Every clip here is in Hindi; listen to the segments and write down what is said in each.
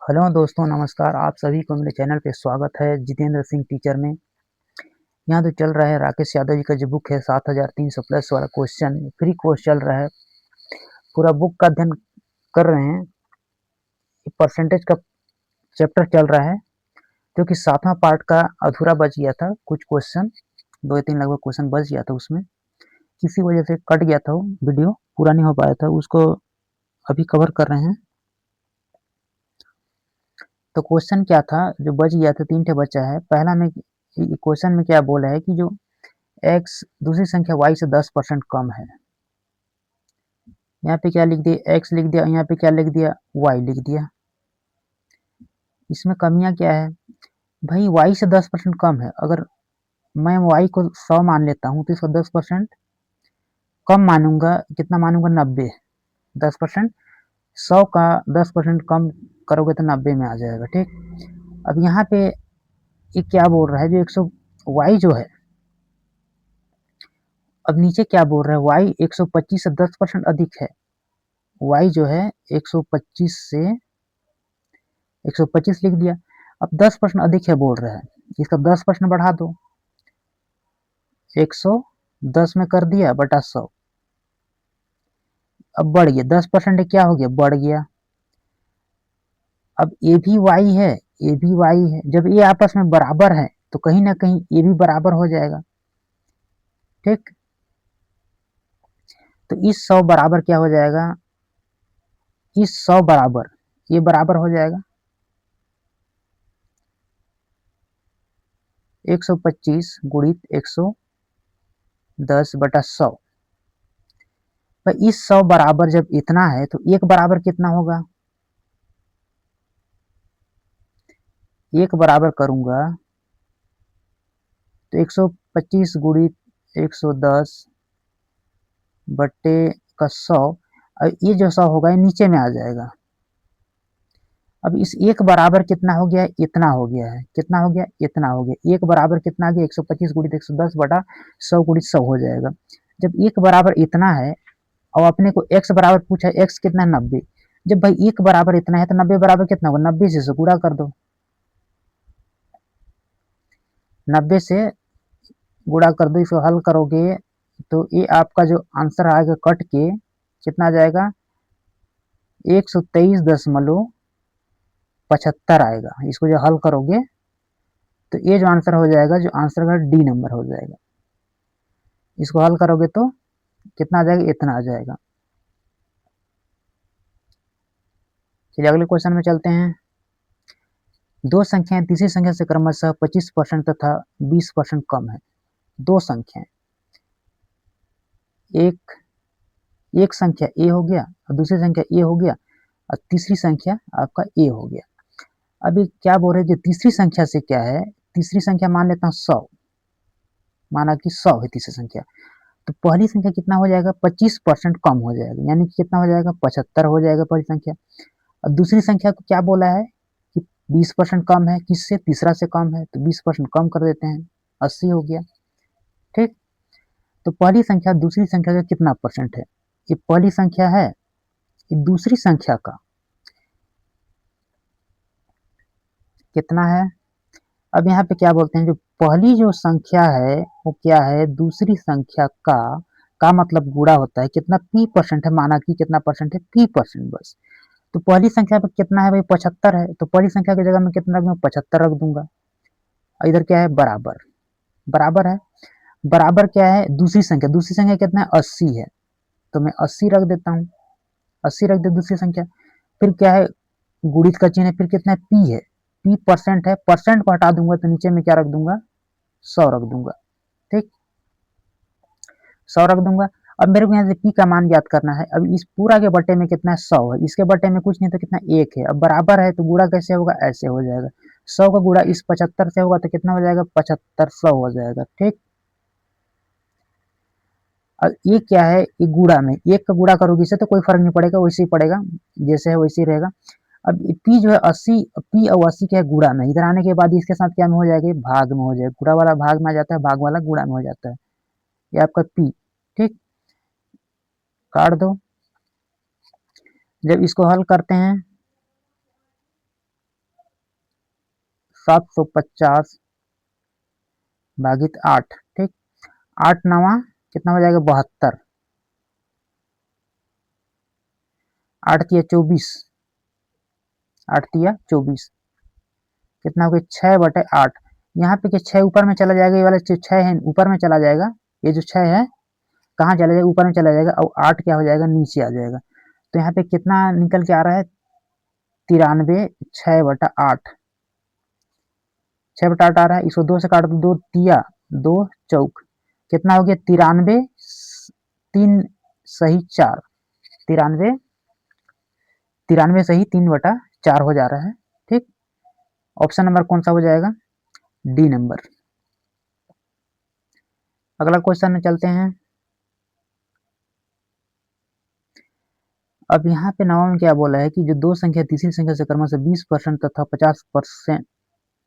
हेलो दोस्तों, नमस्कार। आप सभी को मेरे चैनल पे स्वागत है जितेंद्र सिंह टीचर में। यहाँ तो चल रहा है राकेश यादव जी का जो बुक है 7300 प्लस वाला क्वेश्चन फ्री कोर्स चल रहा है। पूरा बुक का अध्ययन कर रहे हैं। परसेंटेज का चैप्टर चल रहा है जो कि 7वां पार्ट का अधूरा बच गया था। कुछ क्वेश्चन 2 या 3 लगभग क्वेश्चन बच गया था, उसमें किसी वजह से कट गया था, वो वीडियो पूरा नहीं हो पाया था, उसको अभी कवर कर रहे हैं। तो क्वेश्चन क्या था जो बच गया था, 3 ठे बचा है। पहला में क्वेश्चन में क्या बोला है कि जो x दूसरी संख्या y से 10% कम है। यहाँ पे क्या लिख दिया, x लिख दिया, यहाँ पे क्या लिख दिया, y लिख दिया। इसमें कमियां क्या है भाई, y से 10% कम है। अगर मैं y को 100 मान लेता हूँ तो इसको 10% कम मानूंगा। कितना मानूंगा, 90। 10% 100 का 10% कम करोगे तो 90 में आ जाएगा। ठीक, अब यहाँ पे ये क्या बोल रहा है, जो 100 y जो है, अब नीचे क्या बोल रहा है, y 125 से 10% अधिक है। y जो है 125 से 125 लिख दिया। अब 10% अधिक है बोल रहा है, इसका 10% बढ़ा दो। 110 में कर दिया बटा 100। अब बढ़ गया 10%, क्या हो गया, बढ़ गया। अब ये भी y है, ये भी y है। जब ये आपस में बराबर है तो कहीं ना कहीं ये भी बराबर हो जाएगा। ठीक, तो इस 100 बराबर क्या हो जाएगा, इस 100 बराबर ये बराबर हो जाएगा 125 गुणित 110 बटा 100। इस 100 बराबर जब इतना है तो एक बराबर कितना होगा, एक बराबर करूंगा तो 125 गुणित 110 बट्टे का 100, और ये जो 100 होगा ये नीचे में आ जाएगा। अब इस एक बराबर कितना हो गया, इतना हो गया है। कितना हो गया, इतना हो गया। एक बराबर कितना आ गया, 125 गुणित 110 बटा 100 गुणित 100 हो जाएगा। जब एक बराबर इतना है और अपने को x बराबर पूछा, x कितना है, 90। जब भाई एक बराबर इतना है तो 90 बराबर कितना होगा, 90 से गुणा कर दो। 90 से गुणा कर दो, इसको हल करोगे तो ये आपका जो आंसर आएगा कट के कितना आ जाएगा, 123.75 आएगा। इसको जो हल करोगे तो ये जो आंसर हो जाएगा, जो आंसर का डी नंबर हो जाएगा। इसको हल करोगे तो कितना आ जाएगा, इतना आ जाएगा। चलिए अगले क्वेश्चन में चलते हैं। दो संख्याएं तीसरी संख्या से क्रमशः 25% तथा 20% कम है। दो संख्याएं, एक एक संख्या ए हो गया और दूसरी संख्या ए हो गया और तीसरी संख्या आपका ए हो गया। अभी क्या बोल रहे हैं, जो तीसरी संख्या से क्या है, तीसरी संख्या मान लेता हूँ 100, माना कि 100 है तीसरी संख्या, तो पहली संख्या कितना हो जाएगा, 25% कम हो जाएगा, यानी कि कितना हो जाएगा, 75 हो जाएगा पहली संख्या। और दूसरी संख्या को क्या बोला है कि 20% कम है, किससे, तीसरा से कम है, तो 20% कम कर देते हैं, 80 हो गया। ठीक, तो पहली संख्या दूसरी संख्या का कितना परसेंट है, ये पहली संख्या है, ये दूसरी संख्या का कितना है। अब यहाँ पे क्या बोलते हैं, जो पहली जो संख्या है वो क्या है, दूसरी संख्या का मतलब गुणा होता है। कितना, p% है, माना कि कितना परसेंट है, p% बस। तो पहली संख्या पे कितना है भाई, 75 है, तो पहली संख्या की जगह में कितना रख दूंगा, 75 रख दूंगा। इधर क्या है, बराबर, बराबर है। बराबर क्या है, दूसरी संख्या कितना है, 80 है, तो मैं 80 रख देता हूँ। 80 रख दे दूसरी संख्या। फिर क्या है, गुणित का चिन्ह है, फिर कितना है, p है, p% है, परसेंट को हटा दूंगा तो नीचे में क्या रख दूंगा, 100 रख दूंगा। ठीक, 100 रख दूंगा। अब मेरे को यहाँ से p का मान याद करना है। अब इस पूरा के बटे में कितना है, 100 है, इसके बटे में कुछ नहीं तो कितना, 1 है। अब बराबर है तो गुणा कैसे होगा, ऐसे हो जाएगा। 100 का गुणा इस 75 से होगा तो कितना हो जाएगा, 7500 हो जाएगा। ठीक, और ये क्या है, ये गुणा में, एक का गुणा करोगे इससे तो कोई फर्क नहीं पड़ेगा, वैसे ही पड़ेगा, जैसे है वैसे ही रहेगा। अब p जो है 80, p और 80 क्या है, गुणा में, इधर आने के बाद इसके साथ क्या में हो जाएगा, भाग में हो जाएगा। गुणा वाला भाग में आ जाता है, भाग वाला गुणा में हो जाता है। ये आपका p। ठीक, काट दो। जब इसको हल करते हैं 750 भागित 8, ठीक। 8 नवा कितना हो जाएगा 72, 8 तिया 24, 8 तिया 24 कितना हो गया 6/8। यहाँ पे 6 ऊपर में चला जाएगा, ये वाला 6 है ऊपर में चला जाएगा, ये जो 6 है कहाँ चला जाएगा ऊपर में चला जाएगा, और 8 क्या हो जाएगा नीचे आ जाएगा। तो यहाँ पे कितना निकल के आ रहा है 93, 6/8, 6/8 आ रहा है। इसको 2 से काट दो, 2 तिया 2 चौक कितना हो गया 93, 3 सही 4, 93, 93 सही 3/4 हो जा रहा है, ठीक। ऑप्शन नंबर कौन सा हो जाएगा, डी नंबर। अगला क्वेश्चन में चलते हैं। अब यहाँ पे नवा में क्या बोला है कि जो दो संख्या तीसरी संख्या से क्रमशः 20% तथा 50%,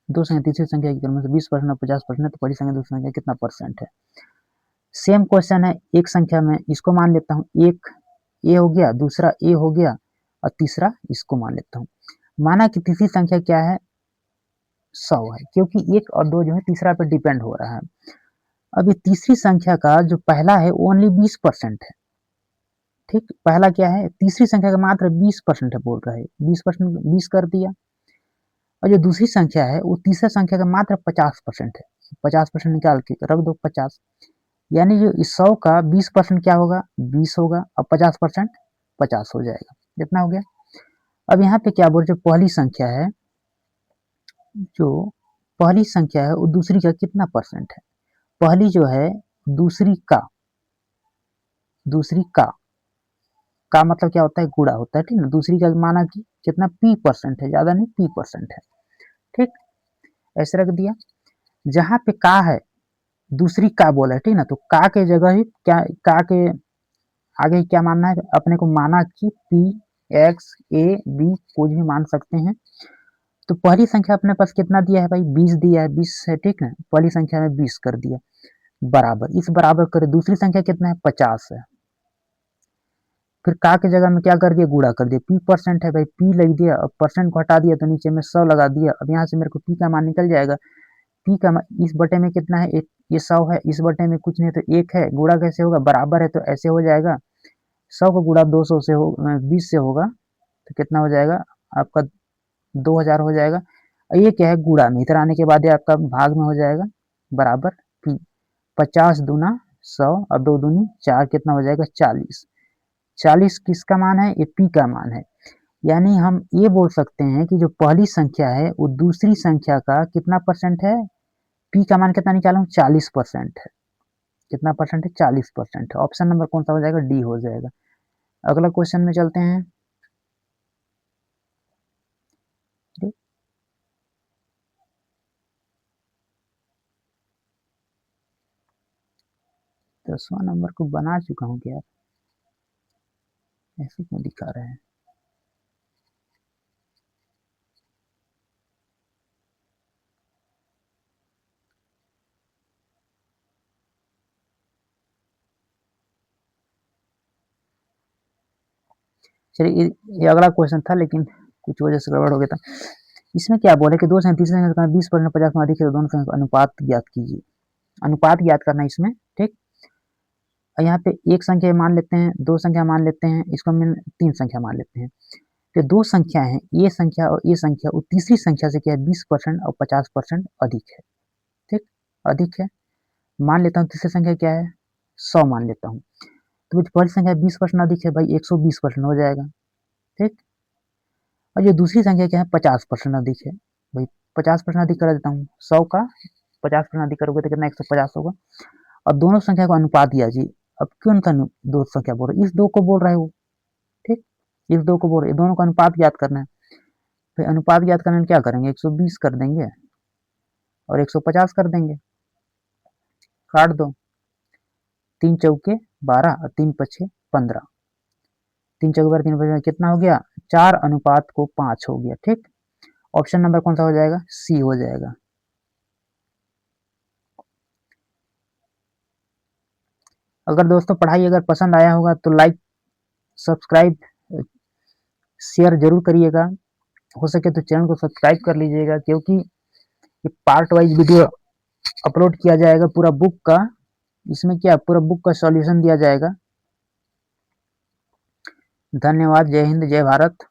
दो संख्या तीसरी संख्या की क्रमशः 20% और 50% तो पहली संख्या दूसरी संख्या कितना परसेंट है। सेम क्वेश्चन है, एक संख्या में इसको मान लेता हूँ, एक ए हो गया, दूसरा ए हो गया, और तीसरा इसको मान लेता हूँ। माना कि तीसरी संख्या क्या है 100 है, क्योंकि 1 और 2 जो है तीसरा पे डिपेंड हो रहा है। अब ये तीसरी संख्या का जो पहला है वो ओनली 20% है, ठीक। पहला क्या है तीसरी संख्या का मात्र 20% है बोल रहा है, 20% 20 कर दिया। और जो दूसरी संख्या है वो तीसरा संख्या का मात्र 50% है, 50% निकाल के रख दो 50, यानी जो इस 100 का 20% क्या होगा 20 होगा, और 50% 50 हो जाएगा। कितना हो गया। अब यहाँ पे क्या बोल रहे, पहली संख्या है, जो पहली संख्या है वो दूसरी का कितना परसेंट है। पहली जो है दूसरी का, दूसरी का मतलब क्या होता है गुणा होता है, ठीक ना। दूसरी का माना कि कितना p% है, ज्यादा नहीं p% है, ठीक। ऐसे रख दिया। जहां पे का है दूसरी का बोला है, ठीक ना, तो का के जगह ही क्या, का के आगे क्या मानना है अपने को, माना कि p x a b कुछ भी मान सकते हैं। तो पहली संख्या अपने पास कितना दिया है भाई 20 दिया है, 20 है, ठीक है। पहली संख्या में 20 कर दिया, बराबर इस बराबर करे दूसरी संख्या कितना है 50 है। फिर का के जगह में क्या कर दिया गुणा कर दिया, p% है भाई, p लग दिया, अब परसेंट को हटा दिया तो नीचे में 100 लगा दिया। अब यहाँ से मेरे को p का मान निकल जाएगा, p का इस बटे में कितना है एक, ये 100 है, इस बटे में कुछ नहीं तो 1 है, गुणा कैसे होगा बराबर है तो ऐसे हो जाएगा, 100 को गुणा 200 से हो 20 से होगा तो कितना हो जाएगा आपका 2000 हो जाएगा। और ये क्या है गुणा में, इधर आने के बाद ये आपका भाग में हो जाएगा बराबर p, 50 दूना 100 और 2 दूनी 4 कितना हो जाएगा 40, 40 किसका मान है ये p का मान है। यानी हम ये बोल सकते हैं कि जो पहली संख्या है वो दूसरी संख्या का कितना परसेंट है, p का मान कितना निकाला हूँ 40% है। कितना परसेंट है 40% है। ऑप्शन नंबर कौन सा हो जाएगा डी हो जाएगा। अगला क्वेश्चन में चलते हैं। 10वां नंबर को बना चुका हूँ क्या, ऐसे क्यों दिखा रहे हैं। चलिए ये अगला क्वेश्चन था, लेकिन कुछ वजह से गड़बड़ हो गया था। इसमें क्या बोले कि दो संख्या तीसरी संख्या का 20% 50 में अधिक है तो दोनों संख्या का अनुपात ज्ञात कीजिए। अनुपात ज्ञात करना है इसमें, ठीक। और यहाँ पे एक संख्या मान लेते हैं, दो संख्या मान लेते हैं, इसको हम 3 संख्या मान लेते हैं। जो दो संख्या है ये संख्या और ये संख्या वो तीसरी संख्या से क्या है 20% और 50% अधिक है, ठीक। अधिक है मान लेता हूँ, तीसरी संख्या क्या है 100 मान लेता हूँ, तो पहली संख्या 20% अधिक है भाई 120% हो जाएगा, ठीक। और ये दूसरी संख्या क्या है 50% अधिक है भाई, 50% अधिक कर देता हूँ, 100 का 50% अधिक करोगे तो कितना 150 होगा। और दोनों संख्या का अनुपात दिया जी, अब क्यों सा दो संख्या बोल रहे, इस दो को बोल रहे हो, ठीक। इस दो को बोल रहे, दोनों का अनुपात ज्ञात करना है। फिर अनुपात ज्ञात करने में क्या करेंगे 120 कर देंगे और 150 कर देंगे, काट दो, 3 चौके 12 और 3 पछे 15, 3 चौके 12 3 पछे कितना हो गया 4:5 हो गया, ठीक। ऑप्शन नंबर कौन सा हो जाएगा सी हो जाएगा। अगर दोस्तों पढ़ाई अगर पसंद आया होगा तो लाइक सब्सक्राइब शेयर जरूर करिएगा, हो सके तो चैनल को सब्सक्राइब कर लीजिएगा, क्योंकि ये पार्ट वाइज वीडियो अपलोड किया जाएगा पूरा बुक का। इसमें क्या पूरा बुक का सॉल्यूशन दिया जाएगा। धन्यवाद। जय हिंद, जय भारत।